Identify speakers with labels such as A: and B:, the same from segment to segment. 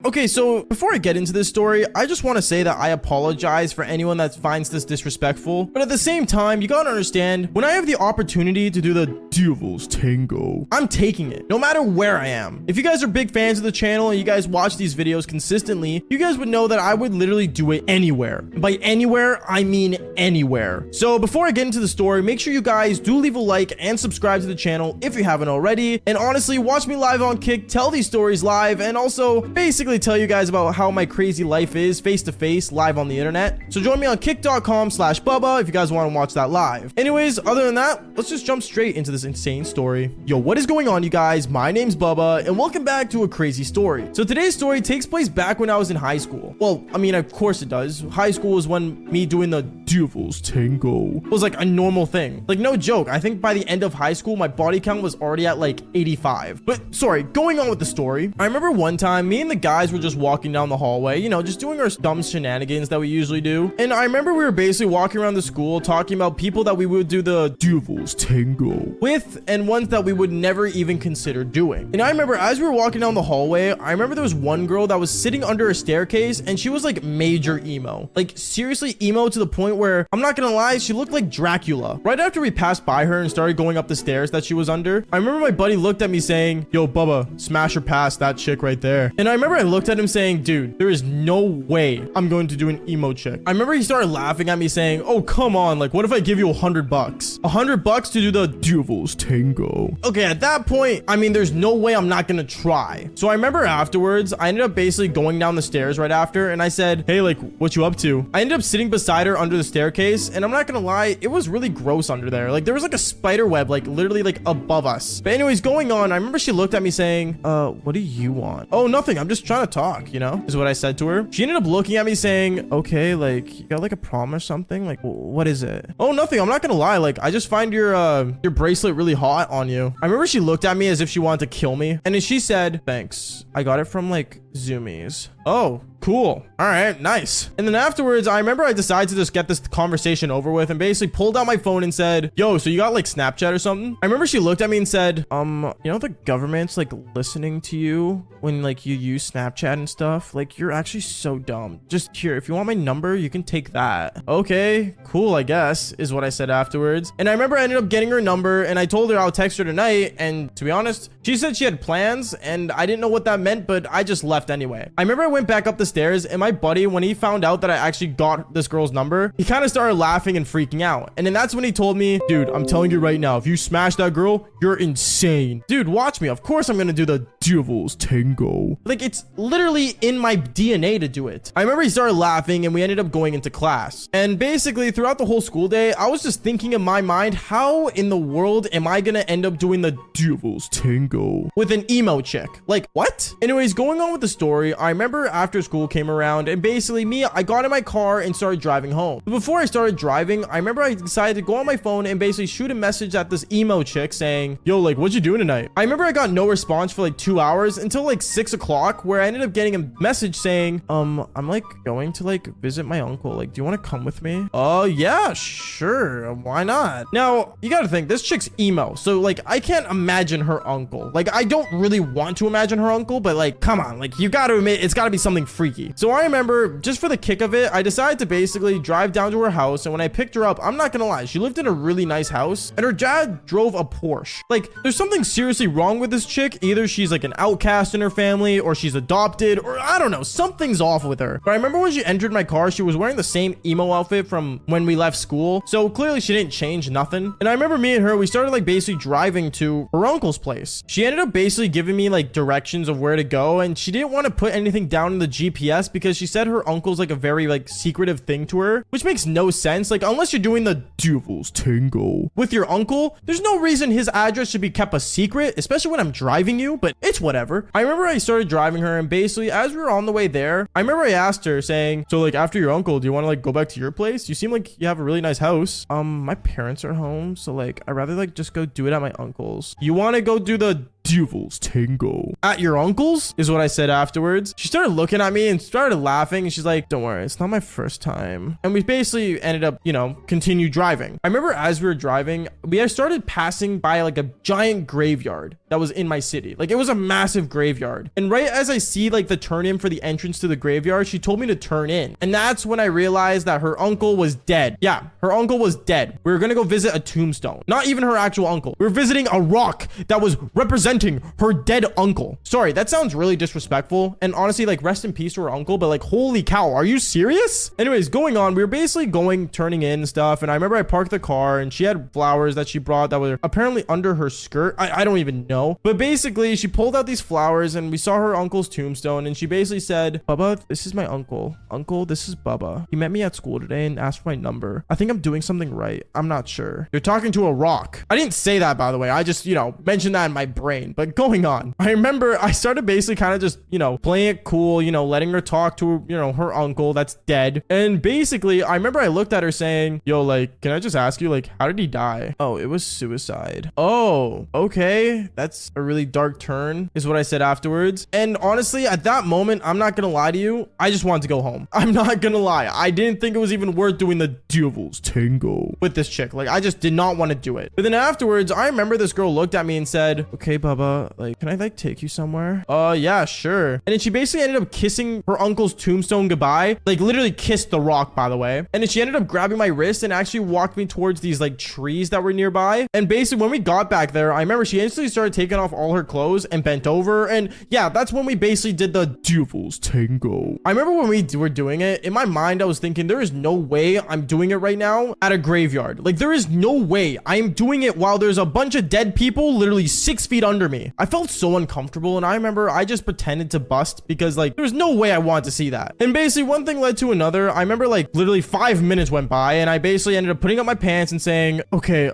A: Okay, so before I get into this story, I just want to say that I apologize for anyone that finds this disrespectful. But at the same time, you gotta understand, when I have the opportunity to do the Devil's Tango, I'm taking it, no matter where I am. If you guys are big fans of the channel and you guys watch these videos consistently, you guys would know that I would literally do it anywhere. By anywhere, I mean anywhere. So before I get into the story, make sure you guys do leave a like and subscribe to the channel if you haven't already. And honestly, watch me live on Kick, tell these stories live, and also basically tell you guys about how my crazy life is face to face live on the internet. So join me on kick.com/Bubba if you guys want to watch that live. Anyways, other than that, let's just jump straight into this insane story. Yo, what is going on, you guys? My name's Bubba and welcome back to a crazy story. So today's story takes place back when I was in high school. Well, I mean, of course it does. High school is when me doing the Devil's Tango was like a normal thing. Like, no joke, I think by the end of high school my body count was already at like 85. But sorry, going on with the story, I remember one time me and the guys were just walking down the hallway, you know, just doing our dumb shenanigans that we usually do. And I remember we were basically walking around the school talking about people that we would do the Devil's Tango with and ones that we would never even consider doing. And I remember as we were walking down the hallway, I remember there was one girl that was sitting under a staircase and she was like major emo. Like seriously emo to the point where, I'm not gonna lie, she looked like Dracula. Right after we passed by her and started going up the stairs that she was under, I remember my buddy looked at me saying, yo, Bubba, smash her past that chick right there. And I remember I looked at him saying, dude, there is no way I'm going to do an emo chick. I remember he started laughing at me saying, oh, come on. Like, what if I give you $100? $100 to do the Devil's Tango. Okay, at that point, I mean, there's no way I'm not gonna try. So I remember afterwards, I ended up basically going down the stairs right after. And I said, hey, like, what you up to? I ended up sitting beside her under the staircase. And I'm not gonna lie, it was really gross under there. Like, there was like a spider web, like literally like above us. But anyways, going on, I remember she looked at me saying, what do you want? Oh, nothing. I'm just trying to talk, you know, is what I said to her. She ended up looking at me saying, okay, like, you got like a problem or something? Like, what is it? Oh, nothing. I'm not gonna lie. Like, I just find your bracelet really hot on you. I remember she looked at me as if she wanted to kill me. And then she said, thanks. I got it from like Zoomies. Oh, cool. All right, nice. And then afterwards, I remember I decided to just get this conversation over with and basically pulled out my phone and said, yo, so you got like Snapchat or something? I remember she looked at me and said, you know, the government's like listening to you when like you use Snapchat and stuff. Like, you're actually so dumb. Just here, if you want my number, you can take that. Okay, cool, I guess, is what I said afterwards. And I remember I ended up getting her number and I told her I'll text her tonight. And to be honest, she said she had plans and I didn't know what that meant, but I just left anyway. I remember I went back up the stairs and my buddy, when he found out that I actually got this girl's number, he kind of started laughing and freaking out. And then that's when he told me, dude, I'm telling you right now, if you smash that girl, you're insane. Dude, watch me. Of course I'm gonna do the Devil's Tango. Like, it's literally in my DNA to do it. I remember he started laughing and we ended up going into class. And basically throughout the whole school day, I was just thinking in my mind, how in the world am I gonna end up doing the Devil's Tango with an emo chick? Like, what? Anyways, going on with the story, I remember after school came around and basically I got in my car and started driving home. But before I started driving, I remember I decided to go on my phone and basically shoot a message at this emo chick saying, yo, like, what you doing tonight? I remember I got no response for like 2 hours until like 6 o'clock, where I ended up getting a message saying, I'm like going to like visit my uncle. Like, do you want to come with me? Oh yeah, sure. Why not? Now, you gotta think, this chick's emo. So like, I can't imagine her uncle. Like, I don't really want to imagine her uncle, but like, come on, like, you gotta admit, it's gotta be something freaky. So I remember, just for the kick of it, I decided to basically drive down to her house. And when I picked her up, I'm not gonna lie, she lived in a really nice house and her dad drove a Porsche. Like, there's something seriously wrong with this chick. Either she's like an outcast in her family or she's adopted, or I don't know, something's off with her. But I remember when she entered my car, she was wearing the same emo outfit from when we left school. So clearly she didn't change nothing. And I remember me and her, we started like basically driving to her uncle's place. She ended up basically giving me like directions of where to go. And she didn't want to put anything down in the GPS because she said her uncle's like a very like secretive thing to her, which makes no sense. Like, unless you're doing the Devil's Tango with your uncle, there's no reason his address should be kept a secret, especially when I'm driving you, but it's whatever. I remember I started driving her and basically as we were on the way there, I remember I asked her saying, so like after your uncle, do you want to like go back to your place? You seem like you have a really nice house. My parents are home, so like I'd rather like just go do it at my uncle's. You want to go do the Devil's Tango at your uncle's, is what I said afterwards. She started looking at me and started laughing and she's like, don't worry, it's not my first time. And we basically ended up, you know, continue driving. I remember as we were driving, we started passing by like a giant graveyard that that was in my city. Like, it was a massive graveyard. And right as I see like the turn in for the entrance to the graveyard, she told me to turn in. And that's when I realized that her uncle was dead. Yeah, her uncle was dead. We were gonna go visit a tombstone. Not even her actual uncle. We were visiting a rock that was representing her dead uncle. Sorry, that sounds really disrespectful. And honestly, like, rest in peace to her uncle, but like, holy cow, are you serious? Anyways, going on, we were basically turning in and stuff. And I remember I parked the car and she had flowers that she brought that were apparently under her skirt. I don't even know. But basically, she pulled out these flowers and we saw her uncle's tombstone. And she basically said, Bubba, this is my uncle. Uncle, this is Bubba. He met me at school today and asked for my number. I think I'm doing something right. I'm not sure. You're talking to a rock. I didn't say that, by the way. I just, mentioned that in my brain. But going on, I remember I started basically kind of just, playing it cool, letting her talk to, her uncle that's dead. And basically, I remember I looked at her saying, yo, like, can I just ask you, like, how did he die? Oh, it was suicide. Oh, okay. That's a really dark turn, is what I said afterwards. And honestly, at that moment, I'm not gonna lie to you, I just wanted to go home. I'm not gonna lie. I didn't think it was even worth doing the devil's tango with this chick. Like, I just did not want to do it. But then afterwards, I remember this girl looked at me and said, okay, Bubba, like, can I like take you somewhere? Yeah, sure. And then she basically ended up kissing her uncle's tombstone goodbye. Like, literally kissed the rock, by the way. And then she ended up grabbing my wrist and actually walked me towards these like trees that were nearby. And basically, when we got back there, I remember she instantly started taking off all her clothes and bent over. And yeah, that's when we basically did the devil's tango. I remember when we were doing it, in my mind, I was thinking, there is no way I'm doing it right now at a graveyard. Like, there is no way I'm doing it while there's a bunch of dead people literally 6 feet under me. I felt so uncomfortable. And I remember I just pretended to bust because like, there was no way I wanted to see that. And basically, one thing led to another. I remember like literally 5 minutes went by and I basically ended up putting up my pants and saying, okay,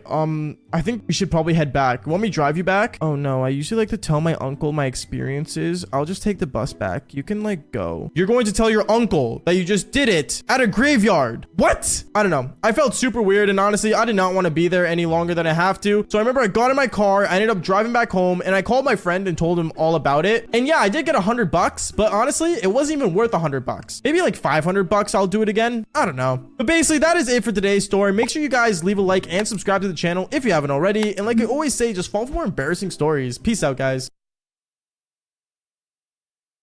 A: I think we should probably head back. Want me to drive you back? Oh no, I usually like to tell my uncle my experiences. I'll just take the bus back. You can like go. You're going to tell your uncle that you just did it at a graveyard. What? I don't know. I felt super weird and honestly, I did not want to be there any longer than I have to. So I remember I got in my car, I ended up driving back home and I called my friend and told him all about it. And yeah, I did get $100, but honestly, it wasn't even worth $100. Maybe like $500, I'll do it again. I don't know. But basically, that is it for today's story. Make sure you guys leave a like and subscribe to the channel if you haven't already. And like I always say, just follow for more embarrassing stories. Peace out, guys.